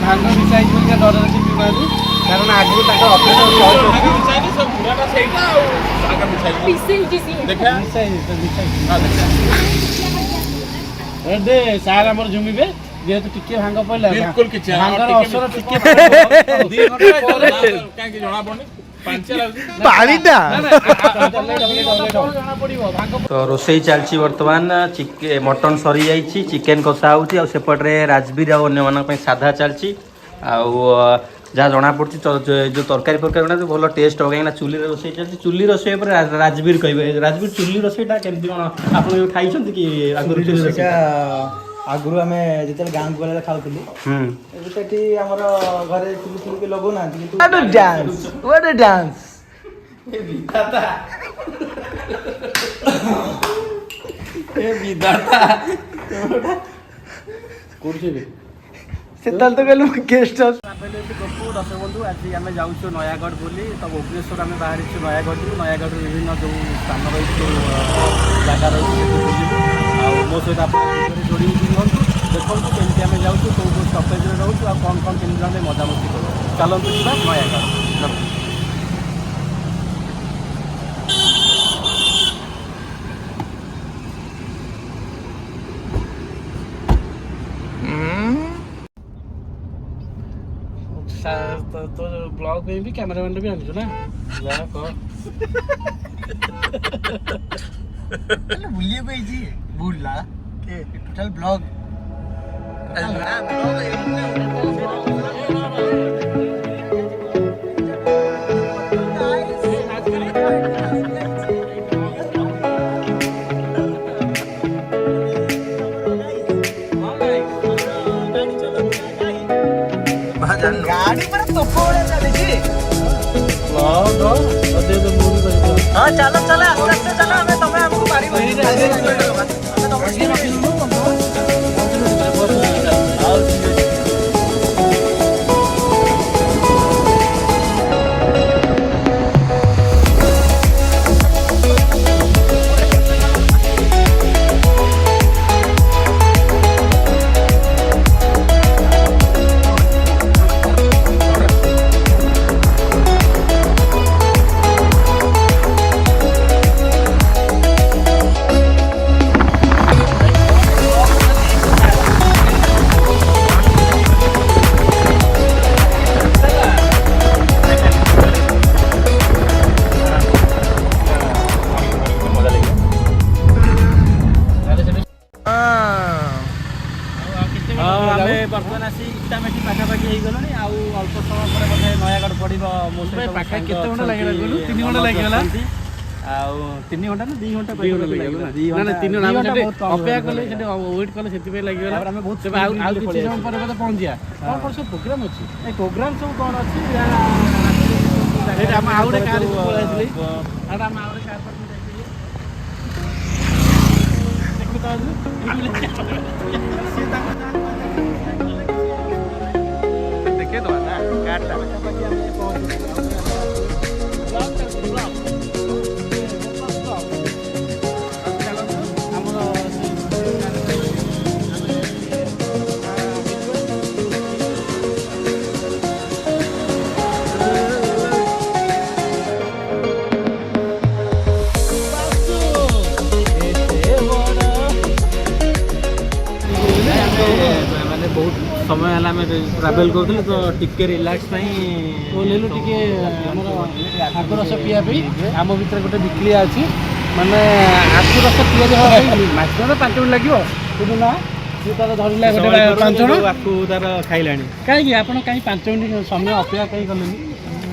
ଭାଙ୍ଗ ମିଶାଇ ବୋଲି ଡରରେ ସେ ପିଉନାହାନ୍ତି କାରଣ ଆଗରୁ ତାଙ୍କର ଅପରେସନ ସାର୍ ଆମର ଝୁମିବେ ଯେହେତୁ ଟିକେ ଭାଙ୍ଗ ପଡ଼ିଲା ଭାଙ୍ଗର ଅସର ଟିକେ ଜଣା ପଡୁନି ପାଣିଟା ତ ରୋଷେଇ ଚାଲିଛି ବର୍ତ୍ତମାନ ମଟନ୍ ସରିଯାଇଛି ଚିକେନ୍ କଷା ହେଉଛି ଆଉ ସେପଟରେ ରାଜବୀର ଆଉ ଅନ୍ୟମାନଙ୍କ ପାଇଁ ସାଧା ଚାଲିଛି ଆଉ ଯାହା ଜଣାପଡ଼ୁଛି ଯେଉଁ ତରକାରୀ ଫରକାରୀ ଭଲ ଟେଷ୍ଟ ହେବ କାହିଁକିନା ଚୁଲିରେ ରୋଷେଇ ଚାଲିଛି ଚୁଲି ରୋଷେଇ ଉପରେ ରାଜବୀର କହିବେ ରାଜବୀର ଚୁଲି ରୋଷେଇଟା କେମିତି କ'ଣ ଆପଣ ଖାଇଛନ୍ତି କି ଆଗରୁ ଚୁଲି ରୋଷେଇଟା ଆଗରୁ ଆମେ ଯେତେବେଳେ ଗାଁକୁ ଗଲେ ଖାଉଥିଲୁ ସେଠି ଆମର ଘରେ ଚୁଲି ଚୁଲି ଲଗାଉନାହାନ୍ତି କିନ୍ତୁ ସେତେବେଳେ ତ କହିଲୁ ଗେଷ୍ଟ ହାଉସ୍ ଗପୁ ଦର୍ଶକବନ୍ଧୁ ଆଜି ଆମେ ଯାଉଛୁ ନୟାଗଡ଼ ବୋଲି ତ ଭୁବନେଶ୍ୱର ଆମେ ବାହାରିଛୁ ନୟାଗଡ଼ରୁ ନୟାଗଡ଼ରୁ ବିଭିନ୍ନ ଯେଉଁ ସ୍ଥାନ ରହିଛି ଯେଉଁ ଜାଗା ରହିଛି ସେଠି ବୁଲିବୁ ଆଉ ମୋ ସହିତ ଆପଣ ଯୋଡ଼ି ରୁହନ୍ତୁ ଦେଖନ୍ତୁ କେମିତି ଆମେ ଯାଉଛୁ କେଉଁ କେଉଁ ଷ୍ଟପେଜରେ ରହୁଛୁ ଆଉ କ'ଣ କ'ଣ କେମିତି ଆମେ ମଜାମସ୍ତି କରୁ ଚାଲନ୍ତୁ ଯିବା ନୟାଗଡ଼ तो ब्लॉग में भी कैमरामैन भी आनिଛୁ ना ଯାହା କହ ବୁଲିବାକୁ ହେଇଛି ବୁଲା ଟୋଟାଲ ବ୍ଲଗ गाड़ी पर तो फोड़े चलेगी ब्लॉग अदे तो मूवी करছো हां चलो चलो आस्ते चलो हमें तुम्हें हमको मारी बोली बर्तमान आसी इटामेटी पाखापाखि हो गलଣି ଆଉ ଅଳ୍ପ ସମୟ ପରେ ବୋଧେ ନୟାଗଡ଼ ପଡ଼ିବ ମୋ ସହିତ ପାଖା କେତେ ଘଣ୍ଟା ଲାଗିଲା କହିଲୁ 3 ଘଣ୍ଟା ଲାଗିଗଲା ଆଉ 3 ଘଣ୍ଟା ନା 2 ଘଣ୍ଟା ଲାଗିଗଲା ନା 3 ଘଣ୍ଟା ଆମେ ଅପେକ୍ଷା କଲେ ସେଠି ୱେଟ୍ କଲେ ସେଥିପାଇଁ ଲାଗିଗଲା ଆମେ ବହୁତ ଆଉ କିଛି ସମୟ ପରେ ବୋଧେ ପହଞ୍ଚିବା କ'ଣ କ'ଣ ସବୁ ପ୍ରୋଗ୍ରାମ ଅଛି ଏ ପ୍ରୋଗ୍ରାମ ସବୁ କ'ଣ ଅଛି ଆମେ ଆଉ ଗୋଟେ କାର୍ ପଳାଇଥିଲି ଆମେ ଆଉ ଗୋଟେ କାର୍ ପାର୍କିଂ देखिए तो ना काटता बहुत समय है ट्रावेल करूँ तो टिके रिलैक्स ओल्लू टे आखु रस पिया आम भर गोटे बिक्रिया अच्छी मानने आखु रस पिया मैक्सीम 5 मिनट लगे कि ना सी तार धरला गोटे 5 जन आखु तार खाइला कहीं आप कहीं 5 मिनट समय अपेक्षा कहीं कले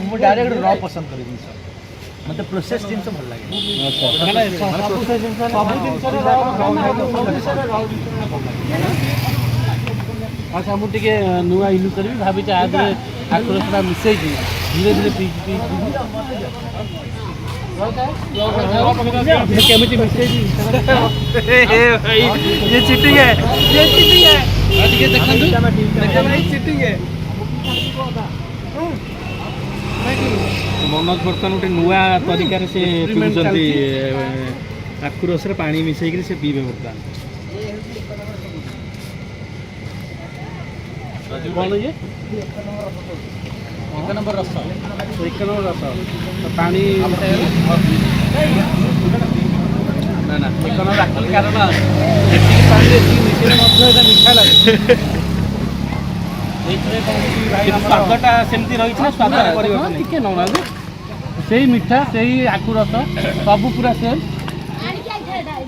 मुझे डायरेक्ट र पसंद कर मत प्रोसेस जिन भल लगे अच्छा मुझे नुआ यूज करी भावी आज आखु रसटा मिसई धीरे धीरे पी केमिटी मिसई ये चीटिंग है चीटिंग है मनोज बर्तमान गोटे नुआ तरीकार से पीछे आखु रस पानी मिसई से पीबे बर्तमान कौन ये 1 नंबर रस 1 नंबर रस तो पानी ना ना 1 नंबर आकल कारण एतिकी पानी एतिकी मिठे मध्य एटा मिठा लागे एइथरे कोन भाई स्वादटा सेमती रही छै स्वाद परिवर्तन टिके नौना जे सेही मिठा सेही आखु रस सब पूरा सेम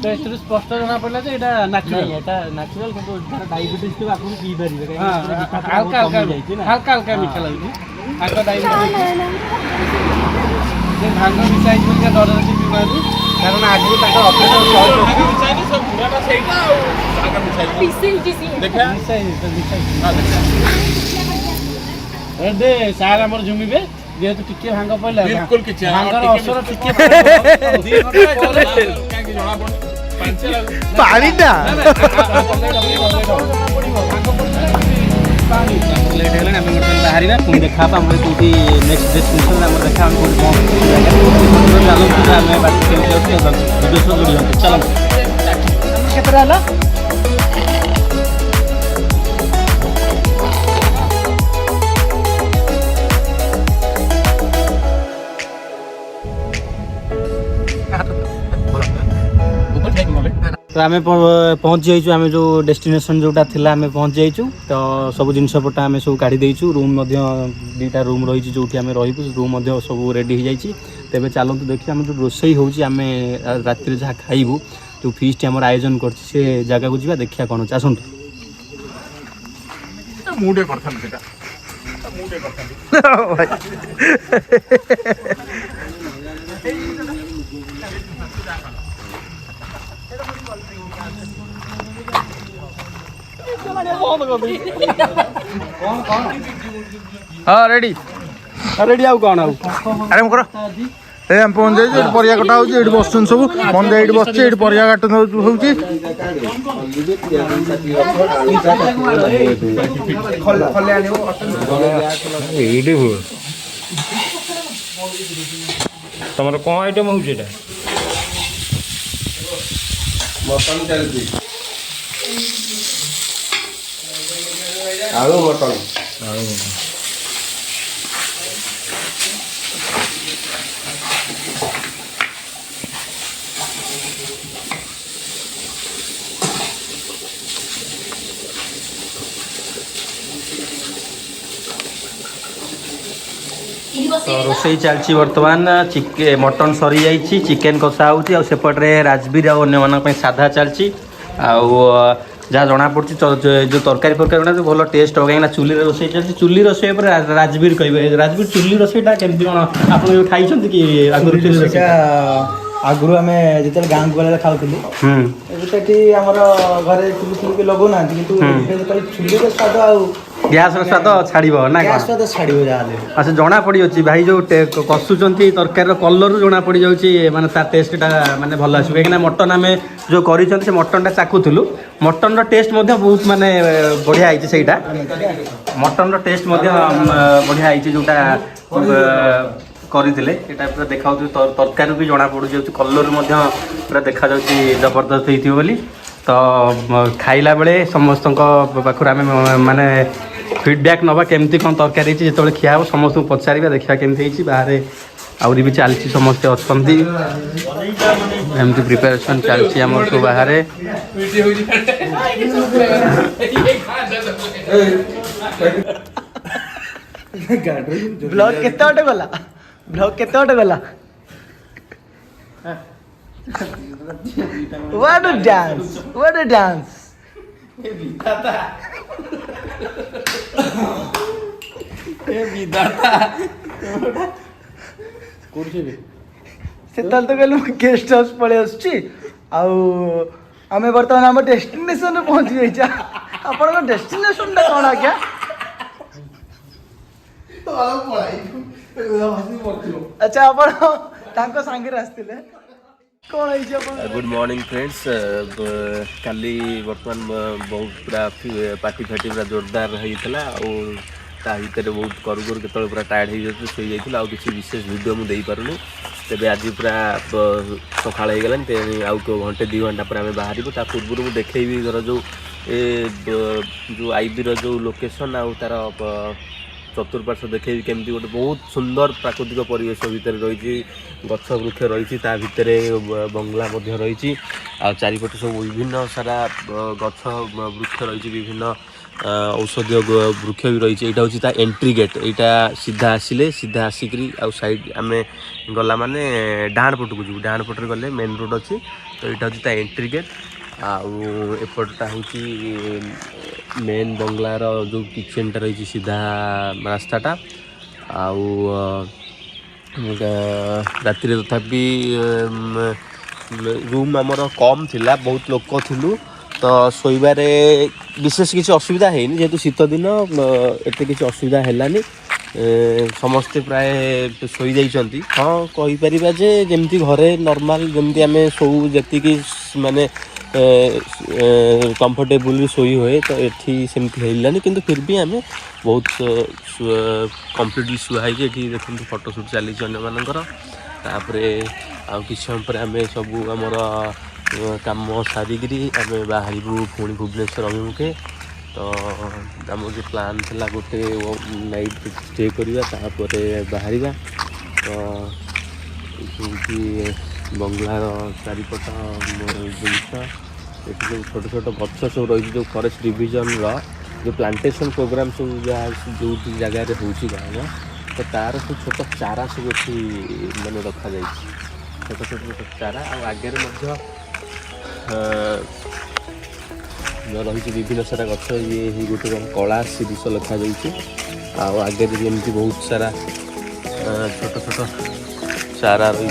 टेस्ट स्पष्ट जना पड़ला जे एटा नेचुरल किंतु जरा डायबिटीज के आपन पी परिबे हल्का हल्का मिठा लागै आका डायबिटीज जे भांग मिसाई के डर अछि बिमारी कारण आगु ताका ऑपरेशन मिसाई सब पूराटा सेटा आका मिसाई देखा मिसाई दे सार हमर जुमिबे जेहेतु टिके भांग पड़ला बिल्कुल किछ भांगर असर टिके पानी टा बाहरी देखा कोई नेक्स्ट डेस्टिनेशन देखा चलो केतरा तो आम पहुँच जाइए आम जो डेस्टिनेशन जोटा थिला आम पहुँच जाइए तो सब जिनस पटा आम सब काढ़ी देचु रूम दुईटा रूम रही जो आम रही रूम सब रेडी हो जाइए तेज चलतु देखिए आम जो रोसई होम राति जहाँ खाइबू जो फीस्ट आम आयोजन कर जगह को जा देखिया कौन आसतु हाँ रेडी रेडी आउ कौन आउ अरे मुकर ए हम पहुंच जाई जे परिया कटा होची एडी बसछन सब मंदे एडी बसछ एडी परिया काट होची खल्ले आनियो एडी हो तमरो कोन आइटम होची एटा मटन चलती आलू मटन तो रोसई चलती बर्तमान मटन सरी जाइए चिकेन कषा होची सेपटे राजबीर आने साधा चलती जहाँ जना पड़ी जो तरकारी फरकारी बना भल टेस्ट हो कहीं चुली रोसई चलती चुली रोसई राजबीर कहे राजबीर चुली रोसईटा केमती कौन आप खाई कि आगुरी आम जो गाँव को गला खाऊलु आमर घरे चुली लगौना कि चुली स्वाद गैस स्वाद छाड़ब ना स्वाद छाड़ब जहाँ अच्छा जना पड़ी भाई जो कषुंट तरकारी कलर जना पड़ जाऊँगी माने तार टेस्टा माने भल आस कहीं मटन आम जो कर मटनटा चाखुलु मटन टेस्ट बहुत माने बढ़िया है सहीटा मटन टेस्ट बढ़िया है जोटा करते पूरा देखा तरकारी भी जना पड़ जाऊँ कलर पूरा देखा जबरदस्त होती बोली तो खाइला बेले समस्त पाखर आम माने फीडबैक नवा केमती कौन तरकारी जो खिया हो समस्त पचार देखा केमती बाहर आहरी भी चलती समस्ते अच्छा एमती प्रिपेरेसन चलती आम सब बाहर ब्लॉग केते बाटे गला ब्लॉग केते बाटे गला What a dance! What a dance! ସେତେବେଳେ ତ କହିଲେ ମୁଁ ଗେଷ୍ଟ ହାଉସ୍ ପଳେଇ ଆସୁଛି ଆଉ ଆମେ ବର୍ତ୍ତମାନ ଆମ ଡେଷ୍ଟିନେସନରେ ପହଞ୍ଚି ଯାଇଛେ ଆପଣଙ୍କ ଡେଷ୍ଟିନେସନଟା କ'ଣ ଆଜ୍ଞା ଆଚ୍ଛା ଆପଣ ତାଙ୍କ ସାଙ୍ଗରେ ଆସିଥିଲେ କ'ଣ ହେଇଛି ଆପଣ गुड मॉर्निंग फ्रेंड्स काली बर्तमान बहुत पूरा पार्टी फाटी पूरा जोरदार होता और ता भितर बहुत करू करू केत पूरा टायर्ड हो जाते शो जाइए आउ किसी विशेष वीडियो मुझे पारूनी तेज आज पूरा सका आउ घंटे 2 घंटा पर आम बाहर ता पूर्व मुझे देखी धर जो जो आईबी रो जो लोकेशन आउ तार चतुर्पार्श्व देखेबी केमती गोटे बहुत सुंदर प्राकृतिक परिवेश भितर रही गछ वृक्ष रही भितर बंगला रही चारिपटे सब विभिन्न सारा गछ वृक्ष रही विभिन्न औषधीय वृक्ष भी रही है। हूँ एंट्री गेट यहाँ सीधा आसिले सीधा आसिक साइड आम गला माने डाण पट को जी डाण पटे गले मेन रोड अच्छी तो यहाँ हूँ एंट्री गेट आउटा हूँ मेन बंगलार जो किचेनटा रही सीधा रास्ताटा आउ राति तथापि रूम आमर कम थिला बहुत लोक थिलु तो शोबारे विशेष किसी असुविधा है जेहेतु शीत दिन एत किसी असुविधा है समस्ते प्राय शोई जाइछंती। हाँ कहीपर जे जमती घरे नॉर्मल जमती आम शो जी माने कंफर्टेबल शोई हुए तो ये सेमती है कि फिर भी आम बहुत कम्प्लीटली शुआई देखते फोटोशूट चली अन्यमानकर आ कि आम सब आमर काम सारिकी आम बाहर पुणी भुवनेश्वर अभिमुखे तो आम जो प्लान था गोटे नाइट स्टे करवा बाहर तो बंगलार चारिपट जिनस ये सब छोट छोट गछ सब रही जो फॉरेस्ट डिविजन जो प्लांटेशन प्रोग्राम सब जो जगह हो तो तार सब छोट चारा सब अच्छी मैंने रखा जाए छोट छोट छोट चारा आगे रही विभिन्न सारा गछ ये गोटे कला शीर्ष लिखा जाए आगे एमती बहुत सारा छोट छोट चारा रही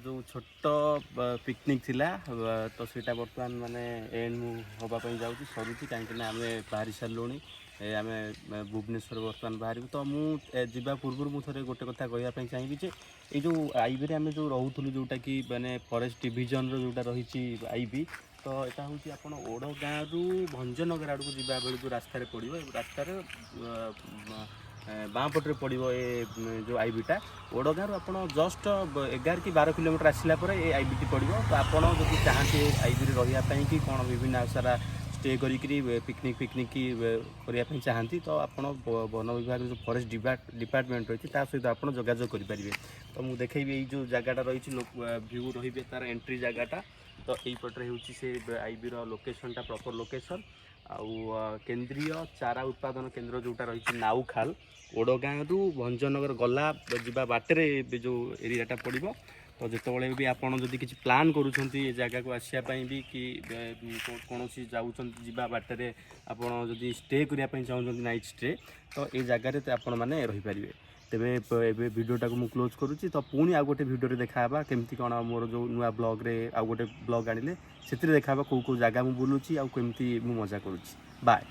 जो छोट पिकनिक थिला तो सीटा बर्तमान माने एंड होगापी जाऊँगी सरुची कहीं आम बाहरी सारूँ आम भुवनेश्वर बर्तमान बाहर तो मुझे पूर्व मुझे गोटे कथा कहवाई चाहिए जे ये जो आईबी आम जो रोलु जोटा कि माने फॉरेस्ट डिविजन जोटा रही आईबी तो यहाँ हूँ आपड़ ओडगाँ रु भंजनगर आड़ को जा बेलू रास्तार पड़ो रास्तार बाँ पटे पड़ो ये जो आईबीटा ओडगाँ आप जस्ट 11 कि 12 किलोमीटर आसला ये आईबीटी पड़ो तो आपड़ जो चाहते आईबी रही कि कौन विभिन्न सारा स्टे करी पिकनिक करने चाहती तो आपड़ वन विभाग जो फॉरेस्ट डिपार्टमेंट रही सहित आप जोगाजोग करेंगे तो मुझे देखेबी ये जो जगटा रही व्यू रही तार एंट्री जगटा तो यहीपटे हूँ से आईबी लोकेशन प्रॉपर लोकेशन आउ केंद्रीय चारा उत्पादन केंद्र जोटा रही नाउखाल ओडगाँ रु भंजनगर गला जा बाटे जो एरियाटा पड़ो तो जितेबाला भी आपड़ जदि किसी प्लान करुँच जगह को आसापी भी कि कौन जावा बाटे आपड़ जदि स्टे करने चाहूँ नाइट स्टे तो ये जगार आपण मैंने रहीपर तेरे ए भिडटा को मुझे क्लोज करुँची तो पुणी आउ गोटे भिडियो देखा केमती कौन मोर जो नुआ ब्लॉग रे आउ गोटे ब्लॉग आनिले से देखा कौ जगह मुझे बुलूची आउ केमती मजा करुँची बाय।